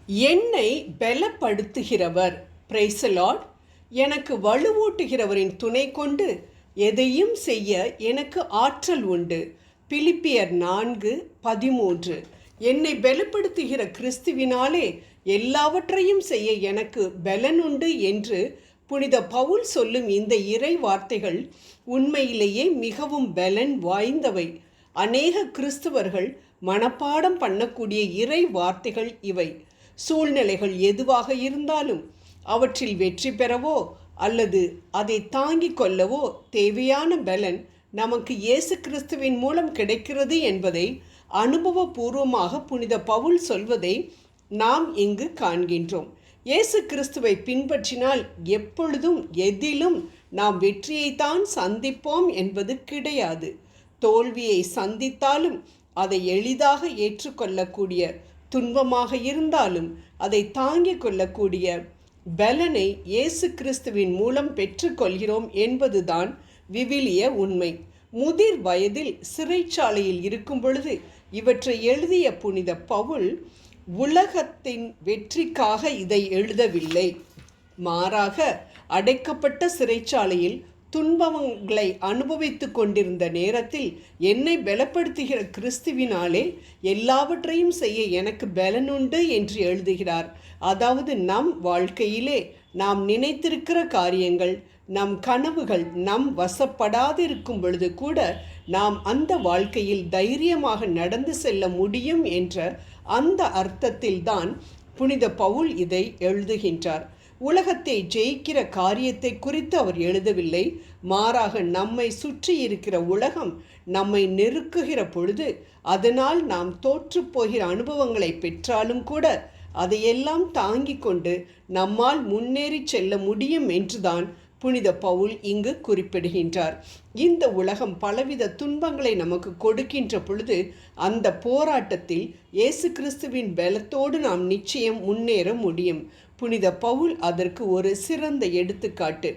என்னை பலப்படுத்துகிறவர். Praise the Lord. எனக்கு வலுவூட்டுகிறவரின் துணை கொண்டு எதையும் செய்ய எனக்கு ஆற்றல் உண்டு. பிலிப்பியர் 4:13. என்னை பலப்படுத்துகிற கிறிஸ்துவினாலே எல்லாவற்றையும் செய்ய எனக்கு பலன் உண்டு என்று புனித பவுல் சொல்லும் இந்த இறை வார்த்தைகள் உண்மையிலேயே மிகவும் பலன் வாய்ந்தவை. அநேக கிறிஸ்தவர்கள் மனப்பாடம் பண்ணக்கூடிய இறை வார்த்தைகள் இவை. சூழ்நிலைகள் எதுவாக இருந்தாலும் அவற்றில் வெற்றி பெறவோ அல்லது அதை தாங்கிக் கொள்ளவோ தேவையான பலன் நமக்கு இயேசு கிறிஸ்துவின் மூலம் கிடைக்கிறது என்பதை அனுபவபூர்வமாக புனித பவுல் சொல்வதை நாம் இங்கு காண்கின்றோம். இயேசு கிறிஸ்துவை பின்பற்றினால் எப்பொழுதும் எதிலும் நாம் வெற்றியைத்தான் சந்திப்போம் என்பது கிடையாது. தோல்வியை சந்தித்தாலும் அதை எளிதாக ஏற்றுக்கொள்ளக்கூடிய, துன்பமாக இருந்தாலும் அதை தாங்கிக் கொள்ளக்கூடிய பலனை இயேசு கிறிஸ்துவின் மூலம் பெற்றுக்கொள்கிறோம் என்பதுதான் விவிலிய உண்மை. முதிர் வயதில் சிறைச்சாலையில் இருக்கும் பொழுது இவற்றை எழுதிய புனித பவுல் உலகத்தின் வெற்றிக்காக இதை எழுதவில்லை. மாறாக அடைக்கப்பட்ட சிறைச்சாலையில் துன்பங்களை அனுபவித்து கொண்டிருந்த நேரத்தில் என்னை பலப்படுத்துகிற கிறிஸ்துவினாலே எல்லாவற்றையும் செய்ய எனக்கு பலனுண்டு என்று எழுதுகிறார். அதாவது நம் வாழ்க்கையிலே நாம் நினைத்திருக்கிற காரியங்கள், நம் கனவுகள் நம் வசப்படாதிருக்கும் பொழுது கூட நாம் அந்த வாழ்க்கையில் தைரியமாக நடந்து செல்ல முடியும் என்ற அந்த அர்த்தத்தில்தான் புனித பவுல் இதை எழுதுகின்றார். உலகத்தை ஜெயிக்கிற காரியத்தை குறித்து அவர் எழுதவில்லை. மாறாக நம்மை சுற்றி இருக்கிற உலகம் நம்மை நெருக்குகிற பொழுது அதனால் நாம் தோற்றுப்போகிற அனுபவங்களை பெற்றாலும் கூட அதையெல்லாம் தாங்கிக் கொண்டு நம்மால் முன்னேறி செல்ல முடியும் என்றுதான் புனித பவுல் இங்கு குறிப்பிடுகின்றார். இந்த உலகம் பலவித துன்பங்களை நமக்கு கொடுக்கின்ற பொழுது அந்த போராட்டத்தில் இயேசு கிறிஸ்துவின் பலத்தோடு நாம் நிச்சயம் முன்னேற முடியும். புனித பவுல் அதற்கு ஒரு சிறந்த எடுத்துக்காட்டு.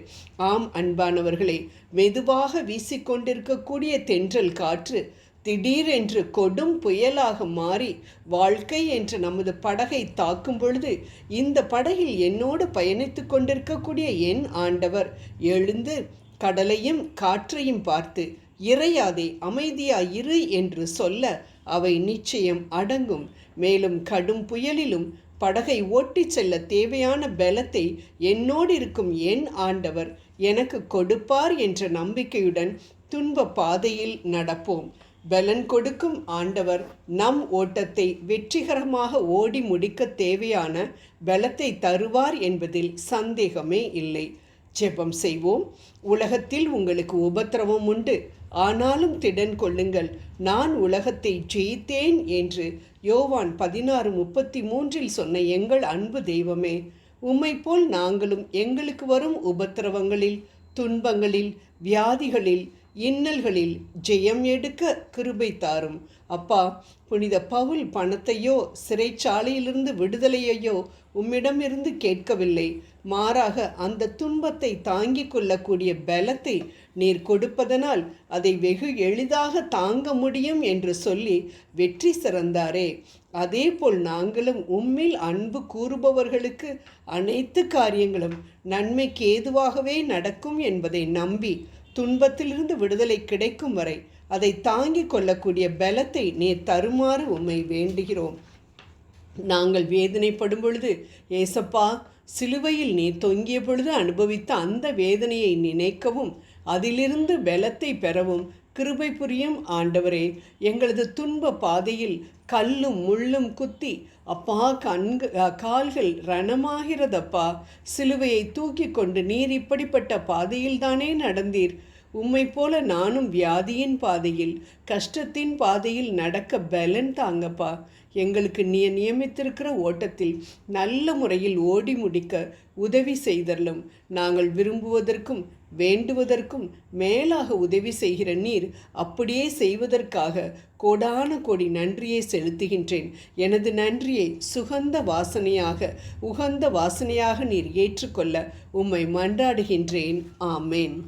ஆம் அன்பானவர்களே, மெதுவாக வீசிக்கொண்டிருக்கக்கூடிய தென்றல் காற்று திடீரென்று கொடும் புயலாக மாறி வாழ்க்கை என்ற நமது படகை தாக்கும் பொழுது இந்த படகில் என்னோடு பயணித்து கொண்டிருக்கக்கூடிய என் ஆண்டவர் எழுந்து கடலையும் காற்றையும் பார்த்து இறையாதே, அமைதியாயிரு என்று சொல்ல அவை நிச்சயம் அடங்கும். மேலும் கடும் புயலிலும் படகை ஓட்டி செல்ல தேவையான பலத்தை என்னோடு இருக்கும் என் ஆண்டவர் எனக்கு கொடுப்பார் என்ற நம்பிக்கையுடன் துன்ப பாதையில் நடப்போம். பலன் கொடுக்கும் ஆண்டவர் நம் ஓட்டத்தை வெற்றிகரமாக ஓடி முடிக்க தேவையான பலத்தை தருவார் என்பதில் சந்தேகமே இல்லை. ஜெபம் செய்வோம். உலகத்தில் உங்களுக்கு உபத்திரவம் உண்டு, ஆனாலும் திடன் கொள்ளுங்கள், நான் உலகத்தை ஜெயித்தேன் என்று யோவான் 16:33 சொன்ன எங்கள் அன்பு தெய்வமே, உம்மை போல் நாங்களும் எங்களுக்கு வரும் உபத்திரவங்களில், துன்பங்களில், வியாதிகளில், இன்னல்களில் ஜெயம் எடுக்க கிருபை தாரும். அப்பா, புனித பவுல் பணத்தையோ சிறைச்சாலையிலிருந்து விடுதலையையோ உம்மிடமிருந்து கேட்கவில்லை. மாறாக அந்த துன்பத்தை தாங்கிக் கொள்ளக்கூடிய பலத்தை நீர் கொடுப்பதனால் அதை வெகு எளிதாக தாங்க முடியும் என்று சொல்லி வெற்றி சிறந்தாரே, அதேபோல் நாங்களும் உம்மில் அன்பு கூறுபவர்களுக்கு அனைத்து காரியங்களும் நன்மைக்கு ஏதுவாகவே நடக்கும் என்பதை நம்பி துன்பத்திலிருந்து விடுதலை கிடைக்கும் வரை அதை தாங்கிக் கொள்ளக்கூடிய பலத்தை நீர் தருமாறு உம்மை வேண்டுகிறோம். நாங்கள் வேதனைப்படும் பொழுது, ஏசப்பா, சிலுவையில் நீர் தொங்கிய பொழுது அனுபவித்த அந்த வேதனையை நினைக்கவும் அதிலிருந்து பலத்தை பெறவும் கிருபை புரியும் ஆண்டவரே. எங்களது துன்ப பாதையில் கல்லும் முள்ளும் குத்தி அப்பா கால்கள் ரணமாகிறதப்பா. சிலுவையை தூக்கி கொண்டு நீர் இப்படிப்பட்ட பாதையில் தானே நடந்தீர். உம்மை போல நானும் வியாதியின் பாதையில், கஷ்டத்தின் பாதையில் நடக்க பலன் தாங்கப்பா. எங்களுக்கு நீ நியமித்திருக்கிற ஓட்டத்தில் நல்ல முறையில் ஓடி முடிக்க உதவி செய்தரலும். நாங்கள் விரும்புவதற்கும் வேண்டுவதற்கும் மேலாக உதவி செய்கிற நீர் அப்படியே செய்வதற்காக கோடான கோடி நன்றியை செலுத்துகின்றேன். எனது நன்றியை சுகந்த வாசனையாக, உகந்த வாசனையாக நீர் ஏற்றுக்கொள்ள உம்மை மன்றாடுகின்றேன். ஆமேன்.